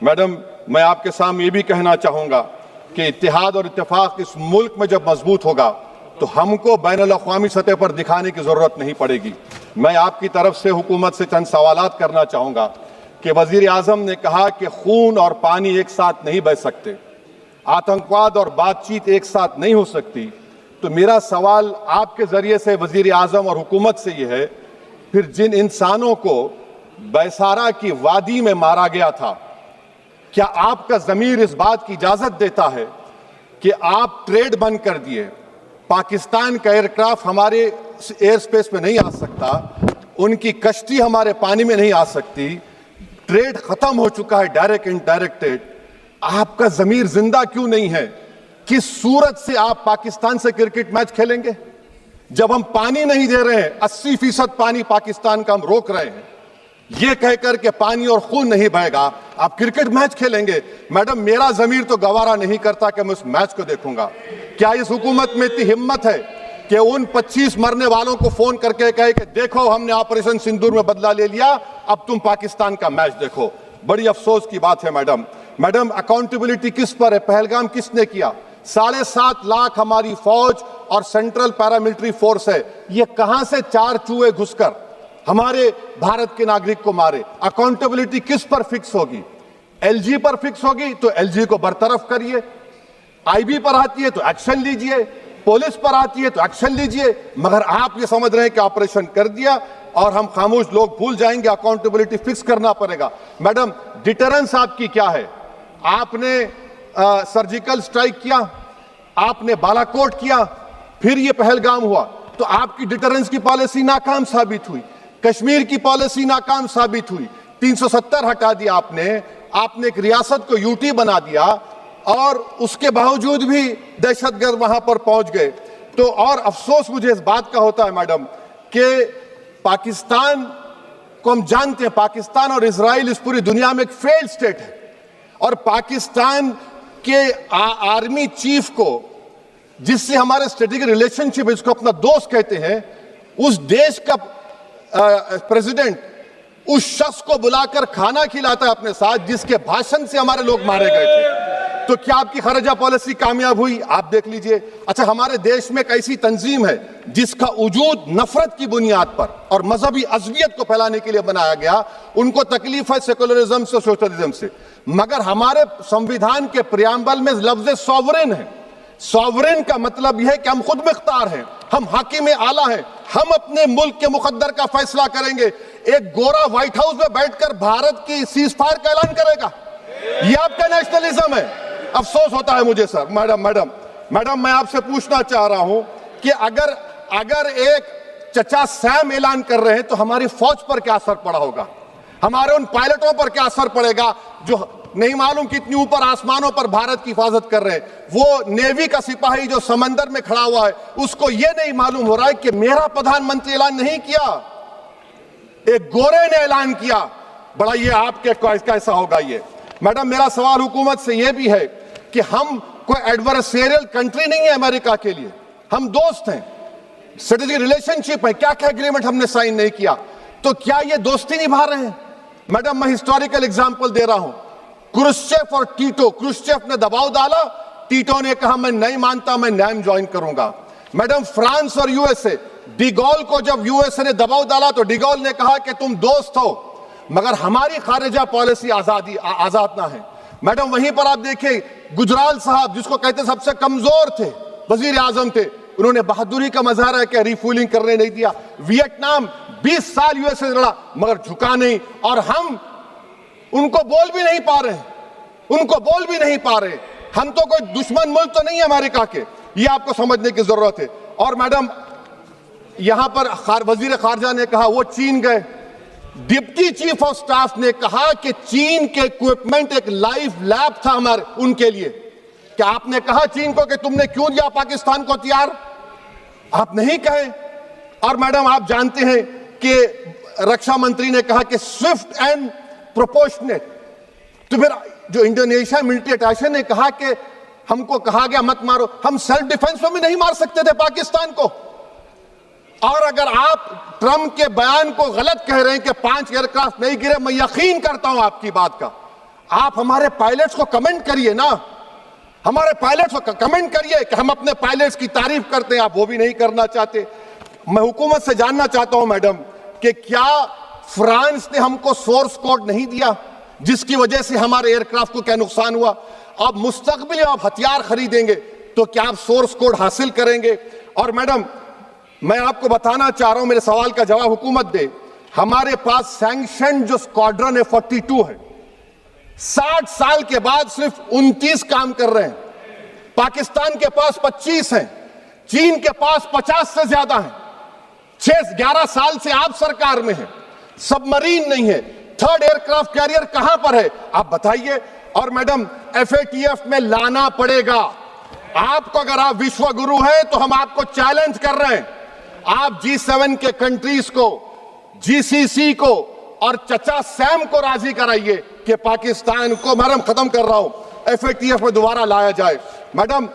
Madam, मैं आपके सामने ये भी कहना चाहूंगा कि इत्तेहाद और इत्तेफाक इस मुल्क में जब मजबूत होगा तो हमको बैनुल-अक़वामी सतह पर दिखाने की जरूरत नहीं पड़ेगी। मैं आपकी तरफ से हुकूमत से चंद सवालात करना चाहूंगा कि वजीर आजम ने कहा कि खून और पानी एक साथ नहीं बह सकते, आतंकवाद और बातचीत एक साथ नहीं हो सकती। तो मेरा सवाल आपके जरिए से वजीर आजम और हुकूमत से यह है, फिर जिन इंसानों को बैसारा की वादी में मारा गया था, क्या आपका ज़मीर इस बात की इजाजत देता है कि आप ट्रेड बंद कर दिए, पाकिस्तान का एयरक्राफ्ट हमारे एयर स्पेस में नहीं आ सकता, उनकी कश्ती हमारे पानी में नहीं आ सकती, ट्रेड खत्म हो चुका है डायरेक्ट इनडायरेक्टेड, आपका ज़मीर जिंदा क्यों नहीं है? किस सूरत से आप पाकिस्तान से क्रिकेट मैच खेलेंगे जब हम पानी नहीं दे रहे हैं? 80% पानी पाकिस्तान का हम रोक रहे हैं, ये कहकर के पानी और खून नहीं बहेगा, आप क्रिकेट मैच खेलेंगे? मैडम, मेरा जमीर तो गवारा नहीं करता कि मैं उस मैच को देखूंगा। क्या इस हुकूमत में इतनी हिम्मत है कि उन 25 मरने वालों को फोन करके कहे कि देखो हमने ऑपरेशन सिंदूर में बदला ले लिया, अब तुम पाकिस्तान का मैच देखो? बड़ी अफसोस की बात है मैडम, अकाउंटेबिलिटी किस पर है? पहलगाम किसने किया? 7.5 लाख हमारी फौज और सेंट्रल पैरामिलिट्री फोर्स है, ये कहां से 4 चूहे घुसकर हमारे भारत के नागरिक को मारे? अकाउंटेबिलिटी किस पर फिक्स होगी? एलजी पर फिक्स होगी तो एलजी को बरतरफ करिए, आईबी पर आती है तो एक्शन लीजिए, पुलिस पर आती है तो एक्शन लीजिए, मगर आप ये समझ रहे हैं कि ऑपरेशन कर दिया और हम खामोश लोग भूल जाएंगे। अकाउंटेबिलिटी फिक्स करना पड़ेगा। मैडम, डिटरेंस आपकी क्या है? आपने सर्जिकल स्ट्राइक किया, आपने बालाकोट किया, फिर ये पहलगाम हुआ, तो आपकी डिटरेंस की पॉलिसी नाकाम साबित हुई, कश्मीर की पॉलिसी नाकाम साबित हुई, 370 हटा दिया आपने एक रियासत को यूटी बना दिया और उसके बावजूद भी दहशतगर्द वहां पर पहुंच गए। तो और अफसोस मुझे इस बात का होता है मैडम कि पाकिस्तान को हम जानते हैं, पाकिस्तान और इजराइल इस पूरी दुनिया में एक फेल्ड स्टेट है, और पाकिस्तान के आर्मी चीफ को, जिससे हमारे स्ट्रेटेजिक रिलेशनशिप, इसको अपना दोस्त कहते हैं, उस देश का प्रेसिडेंट उस शख्स को बुलाकर खाना खिलाता है अपने साथ जिसके भाषण से हमारे लोग मारे गए थे। तो क्या आपकी खर्जा पॉलिसी कामयाब हुई? आप देख लीजिए। अच्छा, हमारे देश में एक ऐसी तंजीम है जिसका वजूद नफरत की बुनियाद पर और मजहबी अज़बियत को फैलाने के लिए बनाया गया, उनको तकलीफ है सेकुलरिज्म से, सोशलिज्म से, मगर हमारे संविधान के प्रियम्बल में लफ्ज सॉवरेन है। सॉवरेन का मतलब यह है कि हम खुद मुख्तार हैं, हम हाकिम आला हैं, हम अपने मुल्क के मुकद्दर का फैसला करेंगे। एक गोरा व्हाइट हाउस में बैठकर भारत की सीज़फायर का ऐलान करेगा, यह आपका नेशनलिज्म है? अफसोस होता है मुझे सर। मैडम, मैं आपसे पूछना चाह रहा हूं कि अगर एक चचा सैम ऐलान कर रहे हैं तो हमारी फौज पर क्या असर पड़ा होगा? हमारे उन पायलटों पर क्या असर पड़ेगा जो नहीं मालूम कितनी ऊपर आसमानों पर भारत की हिफाजत कर रहे हैं? वो नेवी का सिपाही जो समंदर में खड़ा हुआ है, उसको यह नहीं मालूम हो रहा है कि मेरा प्रधानमंत्री ऐलान नहीं किया, एक गोरे ने ऐलान किया। बड़ा ये आपके कैसा होगा ये? मैडम, मेरा सवाल हुकूमत से यह भी है कि हम कोई एडवर्सेरियल कंट्री नहीं है अमेरिका के लिए, हम दोस्त हैं, स्ट्रेटेजिक रिलेशनशिप है, क्या क्या एग्रीमेंट हमने साइन नहीं किया, तो क्या ये दोस्ती निभा रहे हैं? मैडम, मैं हिस्टोरिकल एग्जांपल दे रहा हूं, क्रुश्चेव और टीटो। क्रुश्चेव ने दबाव डाला, टीटो ने कहा मैं नहीं मानता, मैं नैम ज्वाइन करूंगा। मैडम, फ्रांस और यूएसए, डिगोल को जब यूएसए ने दबाव डाला तो डिगोल ने कहा कि तुम दोस्त हो मगर हमारी खारिजा पॉलिसी आजाद ना है। मैडम, वहीं पर आप देखिए गुजराल साहब, जिसको कहते सबसे कमजोर थे, वजीर आजम थे, उन्होंने बहादुरी का मजारा है कि रिफूलिंग करने नहीं दिया। वियतनाम 20 साल यूएसए लड़ा मगर झुका नहीं, और हम उनको बोल भी नहीं पा रहे। हम तो कोई दुश्मन मुल्क तो नहीं है अमेरिका के, ये आपको समझने की जरूरत है। और मैडम, यहां पर वजीर खारजा ने कहा वो चीन गए, डिप्टी चीफ ऑफ स्टाफ ने कहा कि चीन के इक्विपमेंट एक लाइव लैब था हमारे उनके लिए। क्या आपने कहा चीन को कि तुमने क्यों दिया पाकिस्तान को हथियार? आप नहीं कहे। और मैडम, आप जानते हैं कि रक्षा मंत्री ने कहा कि स्विफ्ट एंड प्रोपोर्शनेट, तो फिर जो इंडोनेशिया मिलिट्री अटैचे ने कहा कि हमको कहा गया मत मारो, हम सेल्फ डिफेंस में भी नहीं मार सकते थे पाकिस्तान को। और अगर आप ट्रंप के बयान को गलत कह रहे हैं कि 5 एयरक्राफ्ट नहीं गिरे, मैं यकीन करता हूं आपकी बात का, आप हमारे पायलट्स को कमेंट करिए ना, हमारे पायलट्स को कमेंट करिए कि हम अपने पायलट्स की तारीफ करते हैं, आप वो भी नहीं करना चाहते। मैं हुकूमत से जानना चाहता हूं मैडम कि क्या फ्रांस ने हमको सोर्स कोड नहीं दिया जिसकी वजह से हमारे एयरक्राफ्ट को क्या नुकसान हुआ? अब मुस्तकबिल में आप हथियार खरीदेंगे तो क्या आप सोर्स कोड हासिल करेंगे? और मैडम मैं आपको बताना चाह रहा हूं, मेरे सवाल का जवाब हुकूमत दे। हमारे पास सैंक्शन जो स्क्वाड्रन है 42 है, 60 साल के बाद सिर्फ 29 काम कर रहे हैं। पाकिस्तान के पास 25 हैं, चीन के पास 50 से ज्यादा हैं। 11 साल से आप सरकार में हैं, सबमरीन नहीं है, थर्ड एयरक्राफ्ट कैरियर कहां पर है आप बताइए। और मैडम FATF में लाना पड़ेगा आपको। अगर आप विश्व गुरु हैं तो हम आपको चैलेंज कर रहे हैं, आप G7 के कंट्रीज को, GCC को और चचा सैम को राजी कराइए कि पाकिस्तान को, मैडम खत्म कर रहा हूं, FATF में दोबारा लाया जाए। मैडम